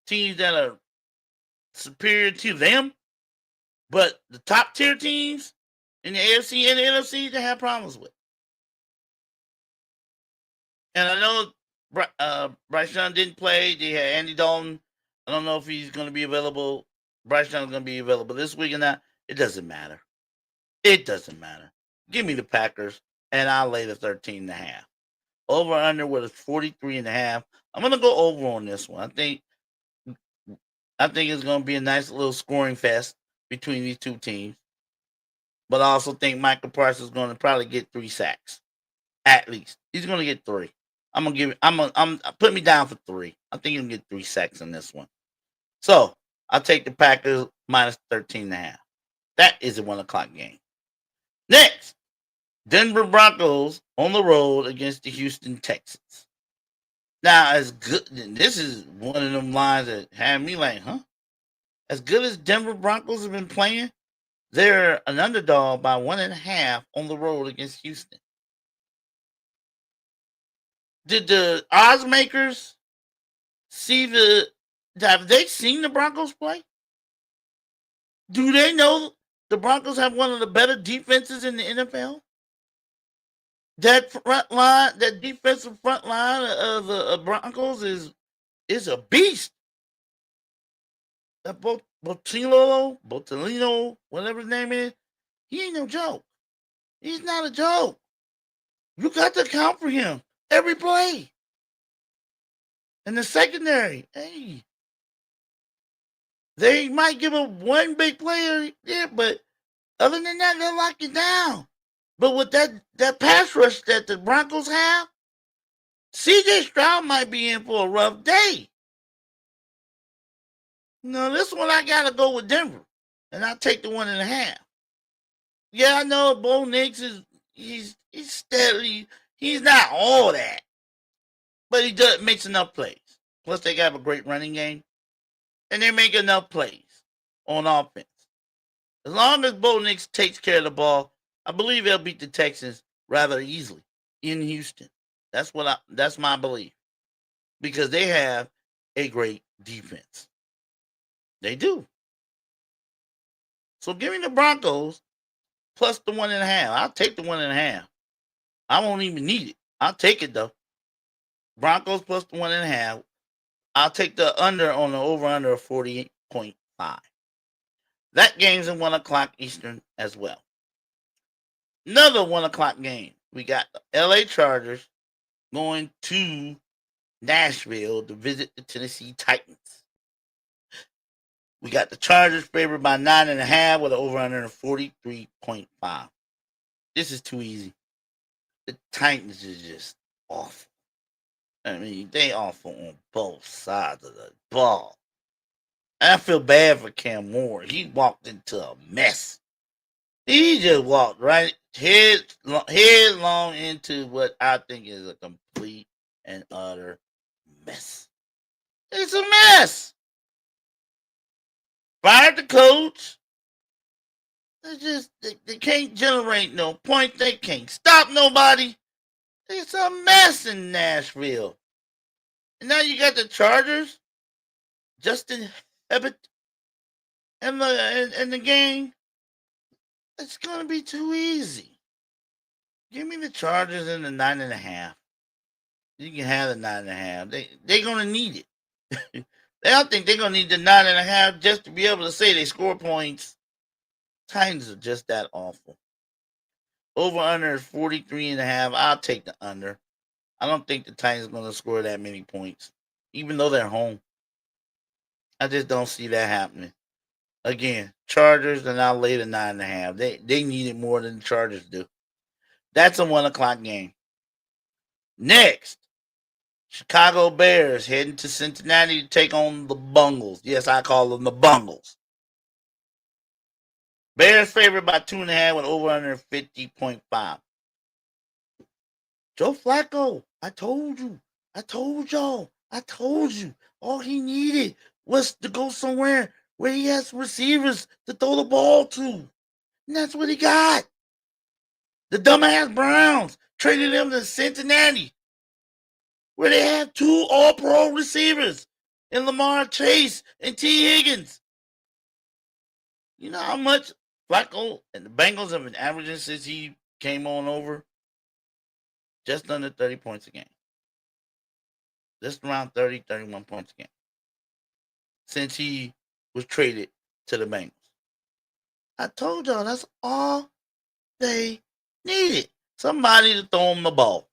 teams that are superior to them. But the top tier teams in the AFC and the NFC, they have problems with. And I know Bryce Young didn't play. They had Andy Dalton. I don't know if he's going to be available. Bryce Young's going to be available this week or not. It doesn't matter. Give me the Packers, and I'll lay the 13.5. Over under with a 43.5. I'm going to go over on this one. I think it's going to be a nice little scoring fest between these two teams. But I also think Michael Parsons is going to probably get 3 sacks. At least. He's going to get 3. I'm put me down for 3. I think he'll get 3 sacks in this one. So I'll take the Packers minus 13.5. That is a 1:00 game. Next, Denver Broncos on the road against the Houston Texans. Now, as good, this is one of them lines that had me like, huh? As good as Denver Broncos have been playing, they're an underdog by 1.5 on the road against Houston. Did the odds makers have they seen the Broncos play? Do they know the Broncos have one of the better defenses in the NFL? That front line, that defensive front line of the Broncos is a beast. That Botilino, whatever his name is, he ain't no joke. He's not a joke. You got to account for him every play. And the secondary, hey, they might give up one big player there, but other than that, they'll lock you down. But with that pass rush that the Broncos have, CJ Stroud might be in for a rough day. No, this one I gotta go with Denver, and I'll take the 1.5. Yeah, I know Bo Nix he's steadily, he's not all that, but he makes enough plays. Plus, they have a great running game, and they make enough plays on offense. As long as Bo Nix takes care of the ball, I believe they'll beat the Texans rather easily in Houston. That's my belief, because they have a great defense. They do. So give me the Broncos plus the 1.5. I'll take the 1.5. I won't even need it. I'll take it though. Broncos plus the 1.5. I'll take the under on the over-under of 48.5. That game's at 1:00 Eastern as well. Another 1:00 game. We got the LA Chargers going to Nashville to visit the Tennessee Titans. We got the Chargers favored by 9.5 with an over-under of 43.5. This is too easy. The Titans is just awful. I mean, they awful on both sides of the ball. And I feel bad for Cam Moore. He walked into a mess. He just walked right headlong into what I think is a complete and utter mess. It's a mess. Fired the coach. They can't generate no points. They can't stop nobody. It's a mess in Nashville. And now you got the Chargers, Justin Herbert, and the game. It's gonna be too easy. Give me the Chargers in the 9.5. You can have the 9.5. They're gonna need it. I don't think they're gonna need the 9.5 just to be able to say they score points. Titans are just that awful. Over under is 43.5. I'll take the under. I don't think the Titans are gonna score that many points, even though they're home. I just don't see that happening. Again, Chargers, and I'll lay the 9.5. They need it more than the Chargers do. That's a 1:00 game. Next, Chicago Bears heading to Cincinnati to take on the Bungles. Yes, I call them the Bungles. Bears favored by 2.5 with over under 50.5. Joe Flacco, I told you. I told y'all. I told you. All he needed was to go somewhere where he has receivers to throw the ball to. And that's what he got. The dumbass Browns traded him to Cincinnati, where they have 2 all-pro receivers in Lamar Chase and T. Higgins. You know how much Flacco and the Bengals have been averaging since he came on over? Just under 30 points a game. Just around 30, 31 points a game. Since he was traded to the Bengals. I told y'all that's all they needed. Somebody to throw him the ball.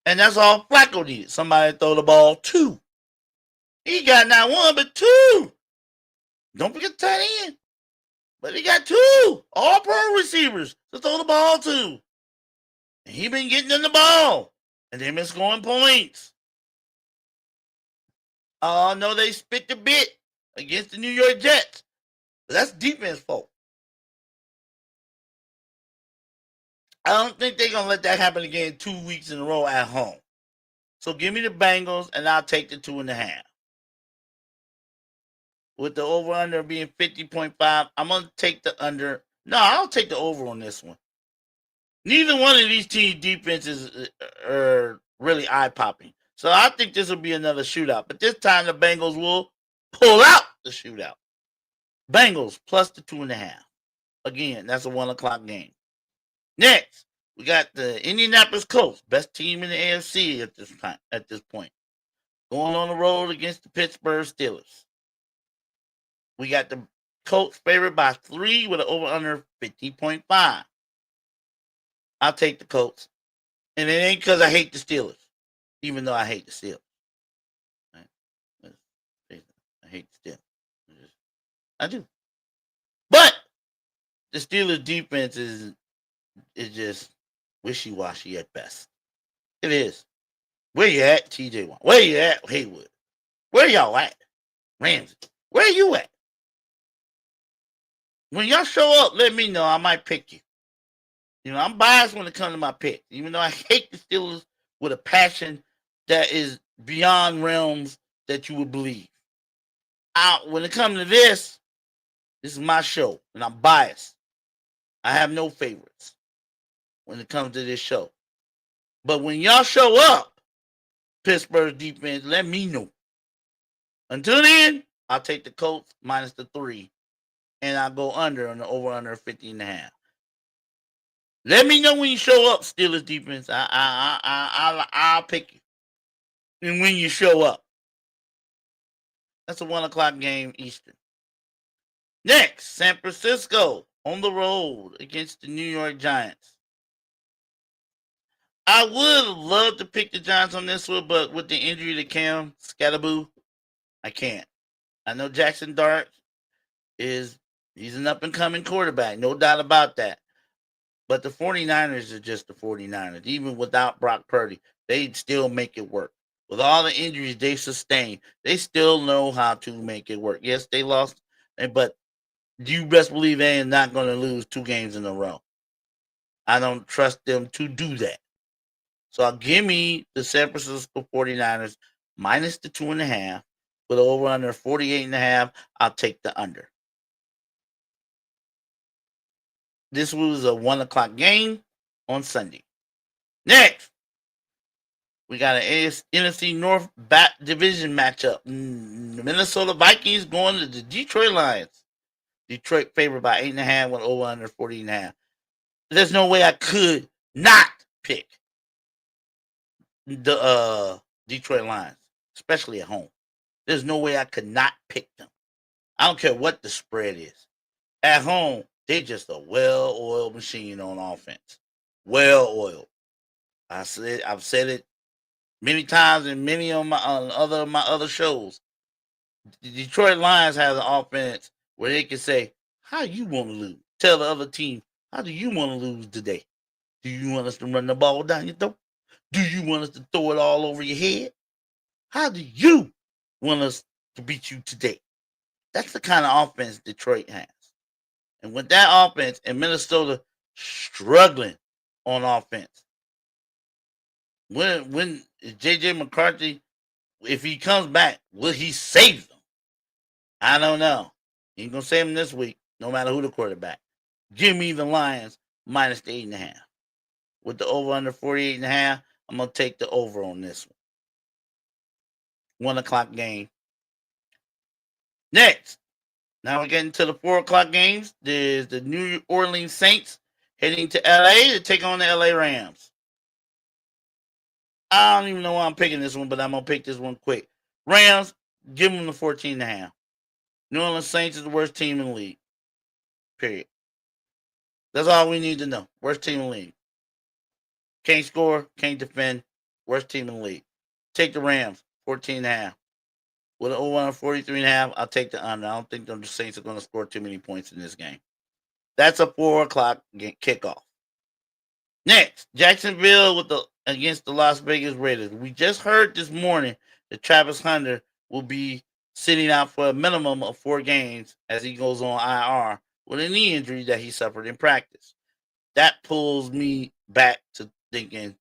And that's all Flacco needed. Somebody to throw the ball to. He got not 1, but 2. Don't forget the tight end. But he got 2 all-pro receivers to throw the ball to. And he been getting in the ball. And they been scoring points. Oh, no, they spit the bit against the New York Jets. But that's defense fault. I don't think they're going to let that happen again 2 weeks in a row at home. So give me the Bengals, and I'll take the 2.5. With the over-under being 50.5, I'm going to take the under. No, I'll take the over on this one. Neither one of these team defenses are really eye-popping. So I think this will be another shootout. But this time the Bengals will pull out the shootout. Bengals plus the 2.5. Again, that's a 1 o'clock game. Next, we got the Indianapolis Colts, best team in the AFC at this point, going on the road against the Pittsburgh Steelers. We got the Colts favored by 3 with an over-under 50.5. I'll take the Colts. And it ain't because I hate the Steelers, even though I hate the Steelers. I hate the Steelers. I do. But the Steelers defense is just wishy-washy at best. It is. Where you at, TJ Watt? Where you at, Haywood? Where y'all at? Ramsey. Where you at? When y'all show up, let me know. I might pick you. You know, I'm biased when it comes to my pick. Even though I hate the Steelers with a passion that is beyond realms that you would believe. When it comes to this is my show, and I'm biased. I have no favorites when it comes to this show. But when y'all show up, Pittsburgh defense, let me know. Until then, I'll take the Colts minus the 3, and I'll go under on the over-under 50.5. Let me know when you show up, Steelers defense. I'll pick you. And when you show up. That's a 1 o'clock game Eastern. Next, San Francisco on the road against the New York Giants. I would love to pick the Giants on this one, but with the injury to Cam Scatterboo, I can't. I know Jackson Dart he's an up-and-coming quarterback, no doubt about that. But the 49ers are just the 49ers. Even without Brock Purdy, they still make it work. With all the injuries they sustained, they still know how to make it work. Yes, they lost, but you best believe they are not going to lose 2 games in a row. I don't trust them to do that. So I'll give me the San Francisco 49ers minus the 2.5 with over under 48.5. I'll take the under. This was a 1 o'clock game on Sunday. Next, we got an NFC North division matchup. The Minnesota Vikings going to the Detroit Lions. Detroit favored by 8.5 with over under 40.5. There's no way I could not pick the Detroit Lions, especially at home. There's no way I could not pick them. I don't care what the spread is. At home, they're just a well-oiled machine on offense. Well-oiled. I've said it many times in many of my other shows. The Detroit Lions have an offense where they can say, how you want to lose? Tell the other team, how do you want to lose today? Do you want us to run the ball down your throat? Do you want us to throw it all over your head? How do you want us to beat you today? That's the kind of offense Detroit has. And with that offense and Minnesota struggling on offense, when J.J. McCarthy, if he comes back, will he save them? I don't know. He ain't going to save them this week, no matter who the quarterback. Give me the Lions minus the 8.5. With the over under 48.5, I'm going to take the over on this one. 1 o'clock game. Next, now we're getting to the 4 o'clock games. There's the New Orleans Saints heading to LA to take on the LA Rams. I don't even know why I'm picking this one, but I'm going to pick this one quick. Rams, give them the 14.5. New Orleans Saints is the worst team in the league. Period. That's all we need to know. Worst team in the league. Can't score, can't defend. Worst team in the league. Take the Rams, 14.5. With an over on 43.5, I'll take the under. I don't think the Saints are going to score too many points in this game. That's a 4 o'clock kickoff. Next, Jacksonville against the Las Vegas Raiders. We just heard this morning that Travis Hunter will be sitting out for a minimum of 4 games as he goes on IR with a knee injury that he suffered in practice. That pulls me back to thinking,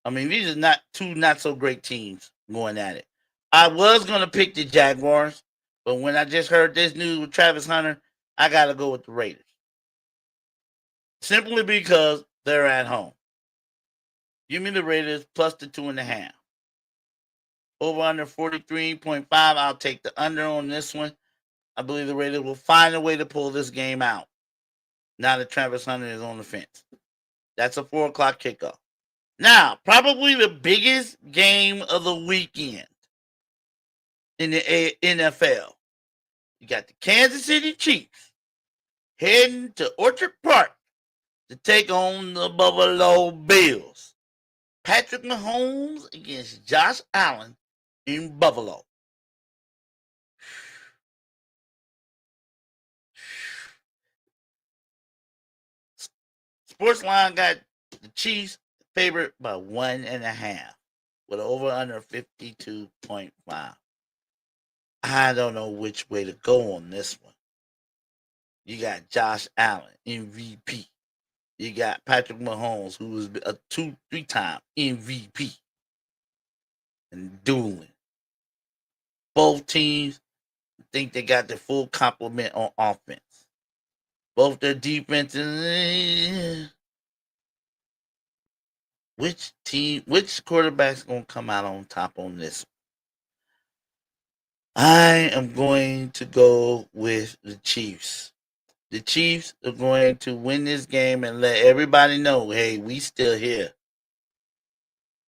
I mean, these are not two not so great teams going at it. I was going to pick the Jaguars, but when I just heard this news with Travis Hunter, I got to go with the Raiders. Simply because they're at home. Give me the Raiders plus the 2.5. Over under 43.5. I'll take the under on this one. I believe the Raiders will find a way to pull this game out. Now that Travis Hunter is on the fence. That's a 4 o'clock kickoff. Now, probably the biggest game of the weekend in the NFL. You got the Kansas City Chiefs heading to Orchard Park to take on the Buffalo Bills. Patrick Mahomes against Josh Allen in Buffalo. Sportsline got the Chiefs favored by 1.5 with an over under 52.5. I don't know which way to go on this one. You got Josh Allen, MVP. You got Patrick Mahomes, who was a 2-3-time MVP and dueling. Both teams think they got the full complement on offense. Both their defenses. Which quarterback's going to come out on top on this? I am going to go with the Chiefs. The Chiefs are going to win this game and let everybody know, hey, we still here.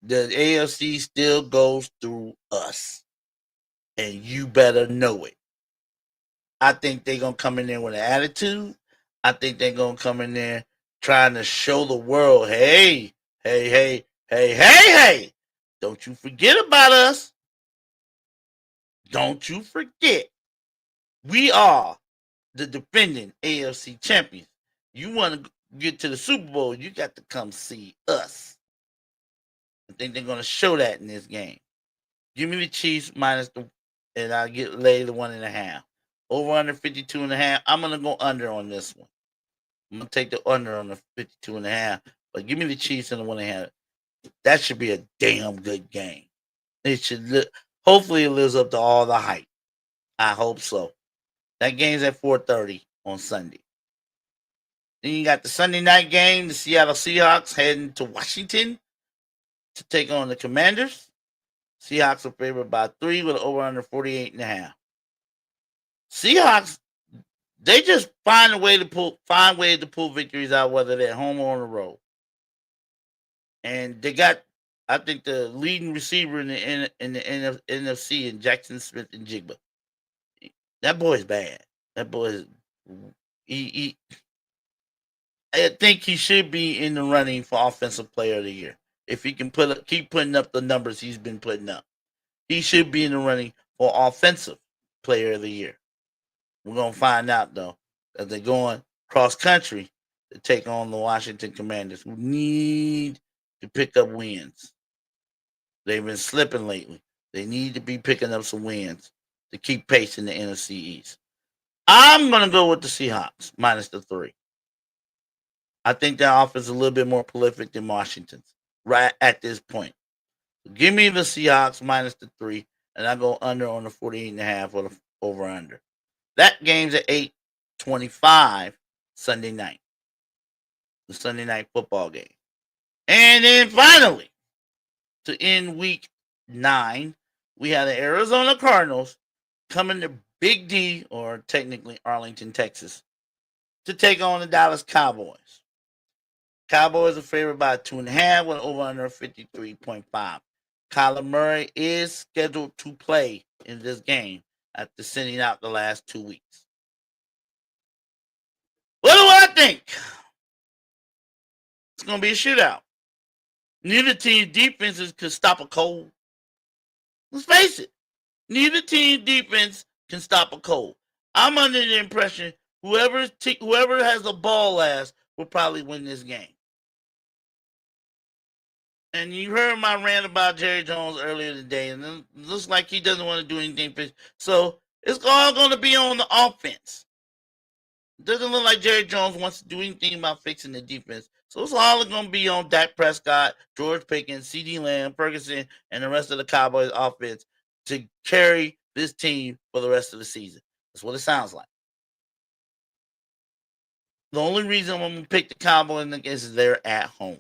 The AFC still goes through us. And you better know it. I think they're going to come in there with an attitude. I think they're going to come in there trying to show the world, hey, don't you forget about us. Don't you forget. We are the defending AFC champions. You want to get to the Super Bowl, you got to come see us. I think they're going to show that in this game. Give me the Chiefs minus the, and I'll lay the 1.5. Over under 52.5. I'm going to go under on this one. I'm going to take the under on the 52.5. But give me the Chiefs and the 1.5. That should be a damn good game. It should hopefully it lives up to all the hype. I hope so. That game's at 4:30 on Sunday. Then you got the Sunday night game, the Seattle Seahawks heading to Washington to take on the Commanders. Seahawks are favored by 3 with over under 48.5. Seahawks, they just find ways to pull victories out, whether they're home or on the road. And they got, I think, the leading receiver in the NFC in Jackson Smith-Njigba. That boy's bad. That boy is I think he should be in the running for Offensive Player of the Year. If he can keep putting up the numbers he's been putting up, he should be in the running for Offensive Player of the Year. We're gonna find out though, as they're going cross country to take on the Washington Commanders, who need to pick up wins. They've been slipping lately. They need to be picking up some wins to keep pace in the NFC East. I'm gonna go with the Seahawks minus the 3. I think their offense is a little bit more prolific than Washington's right at this point. So give me the Seahawks minus the 3, and I go under on the 48.5 or the over under. That game's at 8:25 Sunday night. The Sunday night football game. And then finally, to end week 9, we have the Arizona Cardinals coming to Big D, or technically Arlington, Texas, to take on the Dallas Cowboys. Cowboys are favored by 2.5 with over under 53.5. Kyler Murray is scheduled to play in this game after sitting out the last 2 weeks. What do I think? It's going to be a shootout. Neither team's defenses could stop a cold. Let's face it. Neither team's defense can stop a cold. I'm under the impression whoever has the ball last will probably win this game. And you heard my rant about Jerry Jones earlier today, and it looks like he doesn't want to do anything. So it's all going to be on the offense. It doesn't look like Jerry Jones wants to do anything about fixing the defense. So it's all going to be on Dak Prescott, George Pickens, CeeDee Lamb, Ferguson, and the rest of the Cowboys offense to carry this team for the rest of the season. That's what it sounds like. The only reason I'm going to pick the Cowboys is they're at home.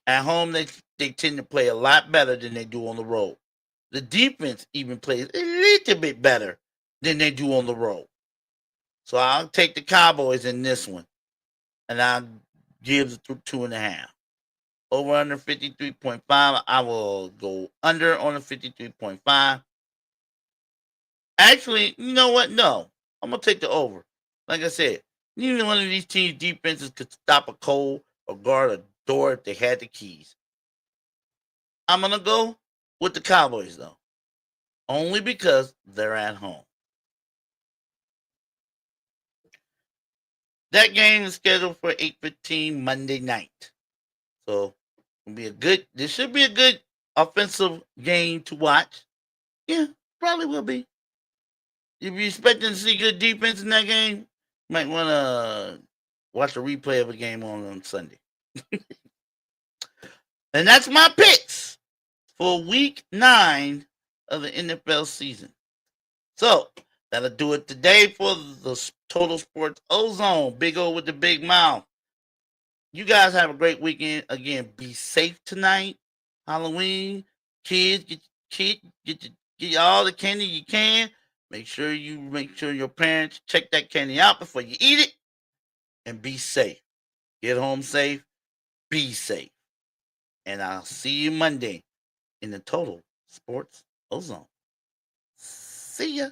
At home, they tend to play a lot better than they do on the road. The defense even plays a little bit better than they do on the road. So I'll take the Cowboys in this one, and I'll give the 2.5. Over under 53.5. I will go under on the 53.5. Actually, you know what? No, I'm gonna take the over. Like I said, neither one of these teams' defenses could stop a Cole or guard a door if they had the keys. I'm gonna go with the Cowboys though, only because they're at home. That game is scheduled for 8:15 Monday night. So it'll be this should be a good offensive game to watch. Yeah, probably will be. If you're expecting to see good defense in that game, you might want to watch a replay of a game on Sunday. And that's my picks for week 9 of the NFL season. So that'll do it today for the Total Sports Ozone. Big O with the big mouth. You guys have a great weekend. Again, be safe tonight. Halloween. Kids, get all the candy you can. Make sure your parents check that candy out before you eat it. And be safe. Get home safe. Be safe. And I'll see you Monday in the Total Sports Ozone. See ya.